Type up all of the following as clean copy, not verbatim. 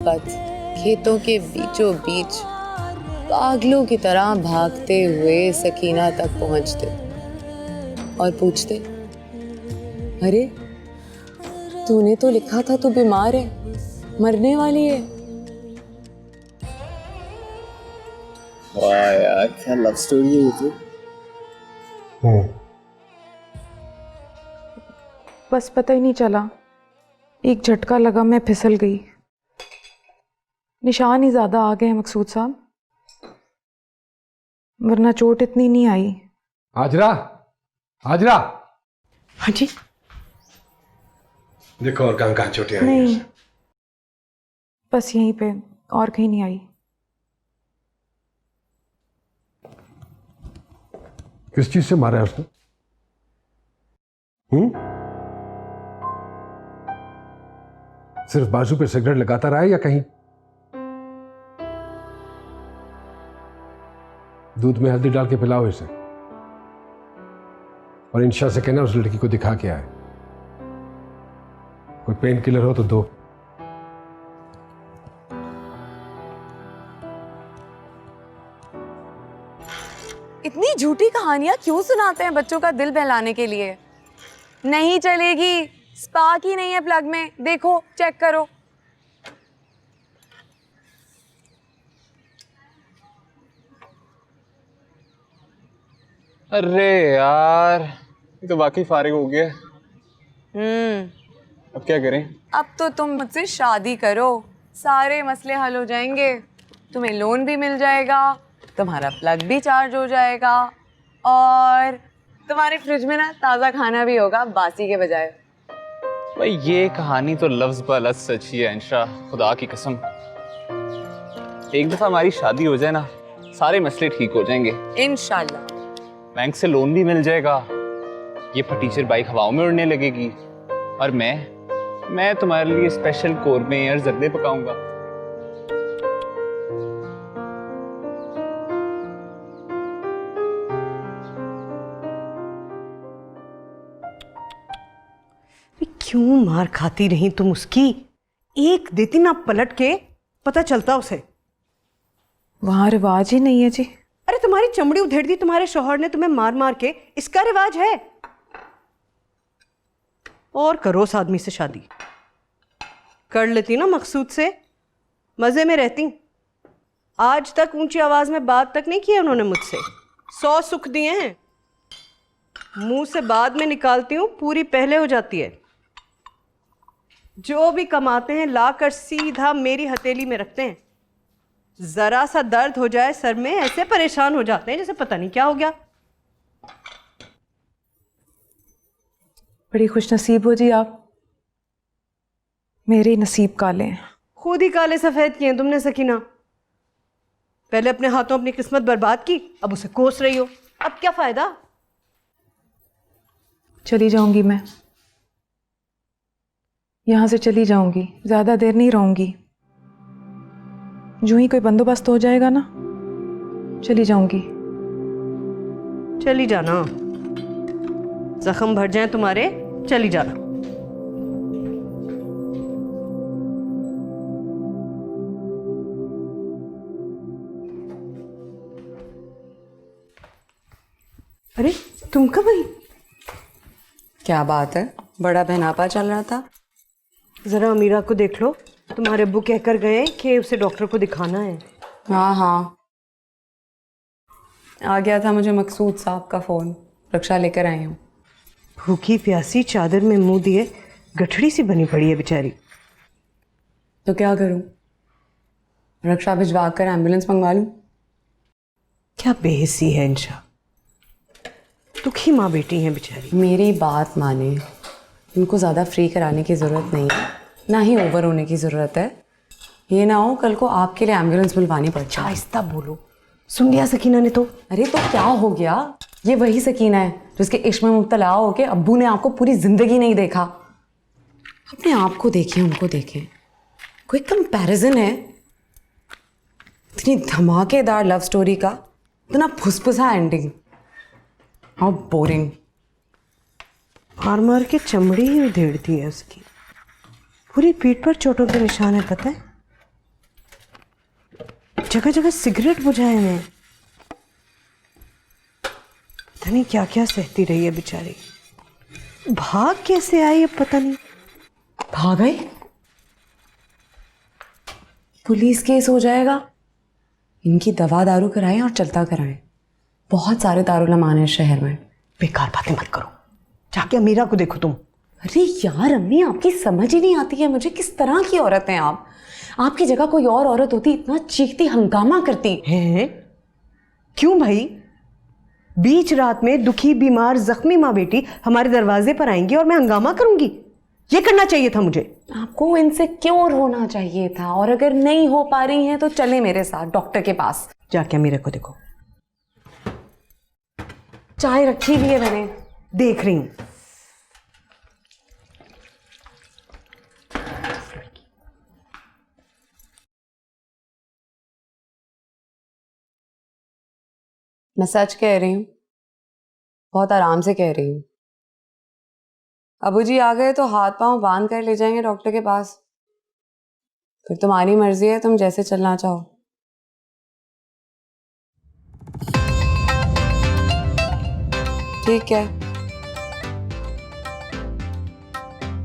पथ खेतों के बीचों बीच पागलों की तरह भागते हुए सकीना तक पहुंचते और पूछते, अरे तूने तो लिखा था तू बीमार है, मरने वाली है। वाह यार, क्या लव स्टोरी है ये तो। बस पता ही नहीं चला, एक झटका लगा, मैं फिसल गई। निशान ही ज्यादा आ गए हैं मकसूद साहब, वरना चोट इतनी नहीं आई। हाजरा, हाजरा। हाँ जी। देखो और कहाँ चोटें आई हैं। नहीं, बस यहीं पे, और कहीं नहीं आई। किस चीज से मारा है उसने? सिर्फ बाजू पे सिगरेट लगाता रहा है या कहीं दूध में हल्दी डाल के पिलाओ इसे, और इंशा से कहना उस लड़की को दिखा के आए। कोई पेन किलर हो तो दो। इतनी झूठी कहानियां क्यों सुनाते हैं बच्चों का दिल बहलाने के लिए? नहीं चलेगी, स्पार्क ही नहीं है प्लग में, देखो चेक करो। अरे यार, ये तो वाकई फारिग हो गया। अब क्या करें? अब तो तुम मुझसे शादी करो, सारे मसले हल हो जाएंगे। तुम्हें लोन भी मिल जाएगा, तुम्हारा प्लग भी चार्ज हो जाएगा, और तुम्हारे फ्रिज में ना ताज़ा खाना भी होगा बासी के बजाय। भाई ये कहानी तो लफ्ज ब लफ्ज सच ही है इंशा, खुदा की कसम। एक दफा हमारी शादी हो जाए ना, सारे मसले ठीक हो जाएंगे इंशाल्लाह। बैंक से लोन भी मिल जाएगा, ये फटीचर बाइक हवाओं में उड़ने लगेगी, और मैं तुम्हारे लिए स्पेशल कोरमे और जर्दे पकाऊंगा। क्यों मार खाती रही तुम उसकी? एक देती ना पलट के, पता चलता उसे। वहां रिवाज ही नहीं है जी। अरे तुम्हारी चमड़ी उधेड़ दी तुम्हारे शौहर ने तुम्हें मार मार के, इसका रिवाज है? और करो उस आदमी से शादी, कर लेती ना मकसूद से, मजे में रहती। आज तक ऊंची आवाज में बात तक नहीं की उन्होंने मुझसे। 100 सुख दिए हैं, मुंह से बाद में निकालती हूँ, पूरी पहले हो जाती है। जो भी कमाते हैं लाकर सीधा मेरी हथेली में रखते हैं। जरा सा दर्द हो जाए सर में, ऐसे परेशान हो जाते हैं जैसे पता नहीं क्या हो गया। बड़ी खुश नसीब हो जी आप, मेरे नसीब काले हैं। खुद ही काले सफेद किए तुमने सकीना। पहले अपने हाथों अपनी किस्मत बर्बाद की, अब उसे कोस रही हो। अब क्या फायदा? चली जाऊंगी मैं, यहां से चली जाऊंगी, ज्यादा देर नहीं रहूंगी। जो ही कोई बंदोबस्त हो जाएगा ना, चली जाऊंगी। चली जाना, जख्म भर जाए तुम्हारे, चली जाना। अरे तुम कब आई? क्या बात है, बड़ा बहनापा चल रहा था। जरा अमीरा को देख लो, तुम्हारे अब्बू कहकर गए कि उसे डॉक्टर को दिखाना है। हाँ हाँ, आ गया था मुझे मकसूद साहब का फ़ोन, रक्षा लेकर आई हूँ। भूखी प्यासी चादर में मुंह दिए गठड़ी सी बनी पड़ी है बेचारी। तो क्या करूँ, रक्षा भिजवा कर एम्बुलेंस मंगवा लूँ? क्या बेहिस्सी है इंशा, दुखी माँ बेटी हैं बेचारी। मेरी बात माने, इनको ज़्यादा फ्री कराने की ज़रूरत नहीं है, ना ही ओवर होने की ज़रूरत है। ये ना हो कल को आपके लिए एम्बुलेंस बुलवानी पड़ जाए। आहिस्ता बोलो, सुन लिया सकीना ने तो। अरे तो क्या हो गया, ये वही सकीना है जिसके इश्क में मुब्तला हो के अब्बू ने आपको पूरी जिंदगी नहीं देखा। अपने आप को देखें, उनको देखें, कोई कंपैरिजन है? इतनी धमाकेदार लव स्टोरी का इतना फुसफुसा एंडिंग, हाउ बोरिंग। मार मार के चमड़ी ही उधेड़ती है उसकी, पूरी पीठ पर चोटों के निशान है, पता है? जगह जगह सिगरेट बुझाए हैं। पता नहीं क्या क्या सहती रही है बेचारी। भाग कैसे आई अब पता नहीं। भाग गई? पुलिस केस हो जाएगा। इनकी दवा दारू कराएं और चलता कराएं। बहुत सारे दारुलमान हैं शहर में। बेकार बातें मत करो, जाके अमीरा को देखो तुम। अरे यार अम्मी, आपकी समझ ही नहीं आती है मुझे, किस तरह की औरत हैं आप। आपकी जगह कोई और औरत होती इतना चीखती हंगामा करती। हैं? क्यों भाई? बीच रात में दुखी बीमार जख्मी माँ बेटी हमारे दरवाजे पर आएंगी और मैं हंगामा करूंगी? ये करना चाहिए था मुझे। आपको इनसिक्योर होना चाहिए था, और अगर नहीं हो पा रही हैं तो चले मेरे साथ डॉक्टर के पास। जाके अमीरा को देखो। चाय रखी हुई है मैंने। देख रही हूं। मैं सच कह रही हूँ, बहुत आराम से कह रही हूँ। अबूजी आ गए तो हाथ पांव बांध कर ले जाएंगे डॉक्टर के पास। फिर तुम्हारी मर्जी है, तुम जैसे चलना चाहो। ठीक है,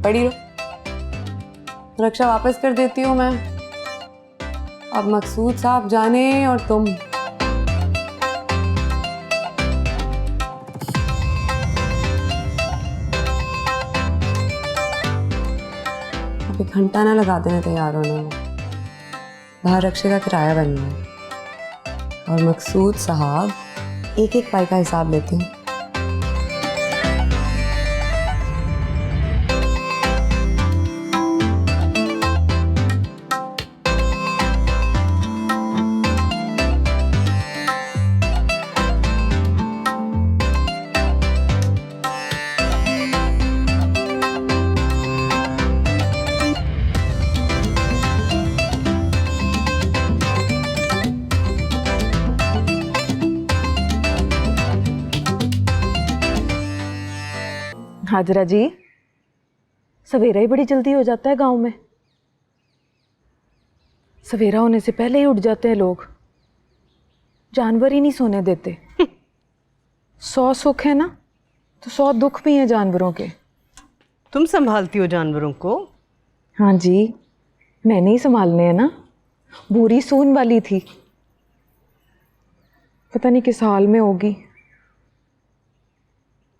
पड़ी रहो। रक्षा वापस कर देती हूँ मैं। अब मकसूद साहब जाने और तुम। अभी घंटा ना लगा देना तैयार होने में। बाहर रक्षे का किराया बनना है और मकसूद साहब एक एक पाई का हिसाब लेते हैं। हाजरा जी, सवेरा ही बड़ी जल्दी हो जाता है गांव में। सवेरा होने से पहले ही उठ जाते हैं लोग। जानवर ही नहीं सोने देते। 100 सुख है ना, तो 100 दुख भी हैं जानवरों के। तुम संभालती हो जानवरों को? हाँ जी, मैंने ही संभालने हैं ना। बूरी सून वाली थी, पता नहीं किस हाल में होगी।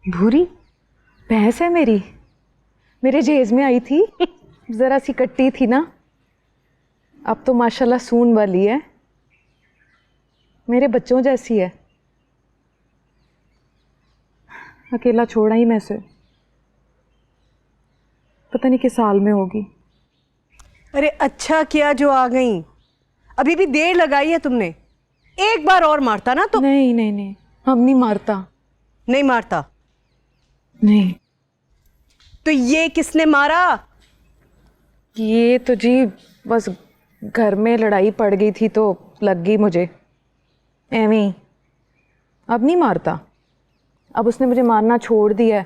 भूरी? भैंस है मेरी, मेरे जेज में आई थी। ज़रा सी कट्टी थी ना, अब तो माशाल्लाह सून वाली है, मेरे बच्चों जैसी है। अकेला छोड़ा ही मैं से, पता नहीं किस साल में होगी। अरे अच्छा किया जो आ गई, अभी भी देर लगाई है तुमने। एक बार और मारता ना तो। नहीं नहीं नहीं, हम नहीं मारता। नहीं मारता? नहीं। तो ये किसने मारा? ये तो जी बस घर में लड़ाई पड़ गई थी तो लग गई मुझे, एਵੇਂ ही। अब नहीं मारता, अब उसने मुझे मारना छोड़ दिया है।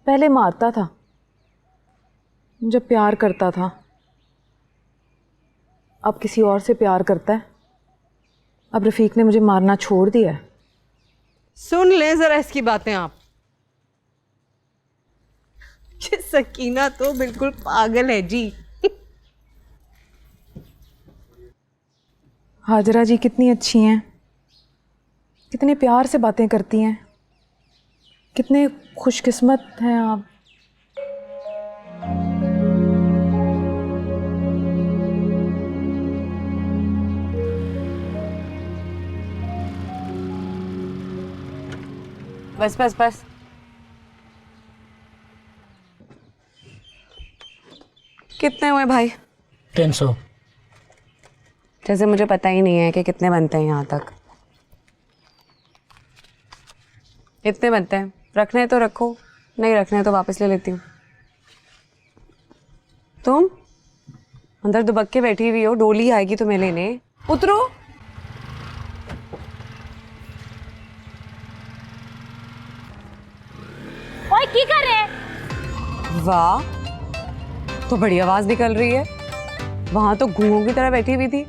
पहले मारता था जब प्यार करता था, अब किसी और से प्यार करता है। अब रफ़ीक ने मुझे मारना छोड़ दिया है। सुन ले जरा इसकी बातें आप। ये सकीना तो बिल्कुल पागल है जी। हाजरा जी कितनी अच्छी हैं, कितने प्यार से बातें करती हैं, कितने खुशकिस्मत हैं आप। बस बस बस, कितने हुए भाई? 300। जैसे मुझे पता ही नहीं है कि कितने बनते हैं यहाँ तक। इतने बनते हैं, रखने तो रखो, नहीं रखने तो वापस ले लेती हूँ। तुम अंदर दुबक के बैठी हुई हो, डोली आएगी तुम्हें लेने, उतरो। ओए की कर रहे? वाह, तो बड़ी आवाज निकल रही है। वहां तो घुओं की तरह बैठी हुई थी।